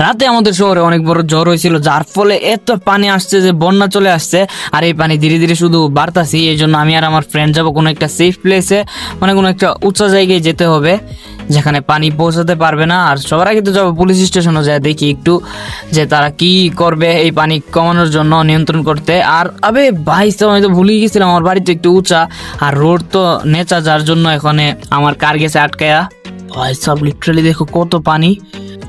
রাতে আমাদের শহরে অনেক বড় ঝড় হয়েছিল, যার ফলে এত পানি আসছে যে বন্যা চলে আসছে। আর এই পানি ধীরে ধীরে শুধু বাড়তাছি। এই জন্য আমি আর আমার ফ্রেন্ড যাবো কোনো একটা সেফ প্লেসে, মানে কোনো একটা উঁচা জায়গায় যেতে হবে যেখানে পানি পৌঁছাতে পারবে না। আর সবার আগে তো যাবো পুলিশ স্টেশনে, যায় দেখি একটু যে তারা কি করবে এই পানি কমানোর জন্য, নিয়ন্ত্রণ করতে। আর আবে ভাই সাহেব, আমি তো ভুলেই গেছিলাম আমার বাড়িতে একটু উঁচা আর রোড তো নেচা, যার জন্য এখানে আমার কার গেছে আটকায়া। ভাই সব লিটারালি দেখো কত পানি।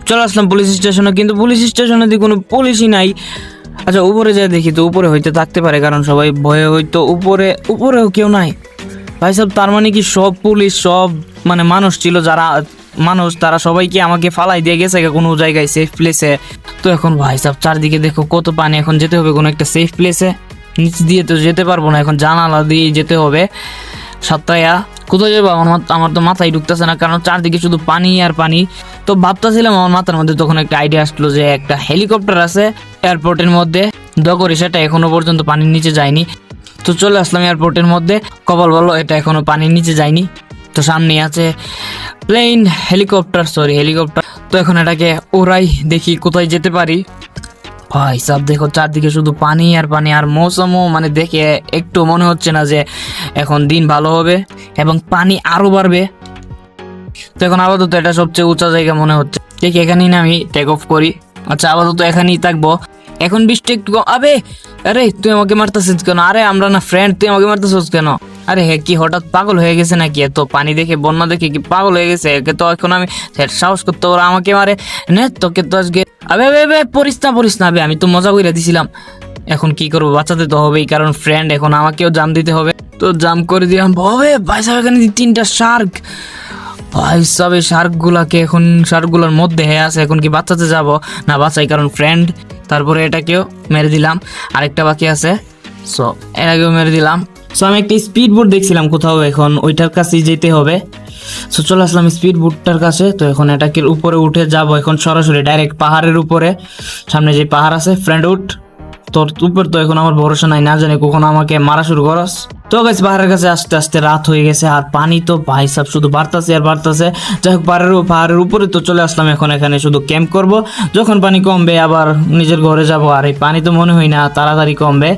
চলে আসলাম পুলিশ স্টেশনে, কিন্তু পুলিশ স্টেশনে দিয়ে কোনো পুলিশই নাই। আচ্ছা উপরে যাই দেখি, তো উপরে হইতে থাকতে পারে, কারণ সবাই ভয়ে হইতো। উপরেও কেউ নাই ভাই সাহেব। তার মানে কি সব পুলিশ, সব মানে মানুষ ছিল যারা মানুষ, তারা সবাইকে আমাকে ফালাই দিয়ে গেছে কোনো জায়গায় সেফ প্লেসে। তো এখন ভাই সাহেব চারদিকে দেখো কত পানি, এখন যেতে হবে কোনো একটা সেফ প্লেসে। নিচ দিয়ে তো যেতে পারবো না, এখন জানালা দিয়ে যেতে হবে। সাতটায়া কোথায় যাবো আমার তো মাথায় ঢুকতেছে না, কারণ চারদিকে শুধু পানি আর পানি। তো ভাবতেছিলাম আমার মাথার মধ্যে তখন একটা আইডিয়া আসলো যে একটা হেলিকপ্টার আছে এয়ারপোর্টের মধ্যে, দরকারি সেটা এখনো পর্যন্ত পানির নিচে যায়নি। তো চলে আসলাম এয়ারপোর্টের মধ্যে, কপাল বলো এটা এখনো পানির নিচে যায়নি। তো সামনে আছে প্লেন, হেলিকপ্টার। তো এখন এটাকে ওরাই, দেখি কোথায় যেতে পারি। ভাই সব দেখো চারদিকে শুধু পানি আর পানি, আর মৌসুমও মানে দেখে একটু মনে হচ্ছে না যে এখন দিন ভালো হবে এবং পানি আরো বাড়বে। তো এখন আপাতত এটা সবচেয়ে উঁচা জায়গা মনে হচ্ছে, ঠিক এখানেই না আমি টেক অফ করি। আচ্ছা আপাতত এখানেই থাকবো। এখন বৃষ্টি একটু আবে, আরে তুই আমাকে মারতেছিস কেন? আরে আমরা না ফ্রেন্ড, তুই আমাকে মারতেছিস কেন? আরে হে কি হঠাৎ পাগল হয়ে গেছে নাকি? এত পানি দেখে, বন্যা দেখে কি পাগল হয়ে গেছে? একে তো এখন আমি সাহস করতে, ওরা আমাকে মারে নে, তোকে তো আজকে আবে আবে আবে পড়িস না আবে, আমি তো মজা করে দিছিলাম। এখন কি করবো, বাঁচাতে তো হবেই, কারণ ফ্রেন্ড, এখন আমাকেও জাম দিতে হবে। তো জাম করে দিলাম। ভাই ভাই সাহেব এখানে 3টা শার্ক। ভাই সাহেব এই শার্কগুলোর মধ্যে আছে, এখন কি বাঁচাতে যাব না বাঁচাই, কারণ ফ্রেন্ড। তারপরে এটাকেও মেরে দিলাম, আরেকটা বাকি আছে, সো এটাকেও মেরে দিলাম। সো আমি একটা স্পিড বোট দেখছিলাম কোথাও, এখন ওইটার কাছেই যেতে হবে। সো চলে আসলাম স্পিড বোটটার কাছে। তো এখন এটাকে উপরে উঠে যাব, এখন সরাসরি ডাইরেক্ট পাহাড়ের উপরে। সামনে যে পাহাড় আছে, ফ্রেন্ড উঠ, তোর উপর তো এখন আমার ভরসা নাই, না জানি কখন আমাকে মারা শুরু করস। তো গাইস পাহাড়ের কাছে আস্তে আস্তে রাত হয়ে গেছে, আর পানি তো ভাই সাহেব শুধু বাড়তাছে আর বাড়তাছে। যাই হোক পাহাড়ের উপরে তো চলে আসলাম, এখন এখানে শুধু ক্যাম্প করব। যখন পানি কমবে আবার নিজের ঘরে যাব। আর এই পানি তো মনে হয় না তাড়াতাড়ি কমবে।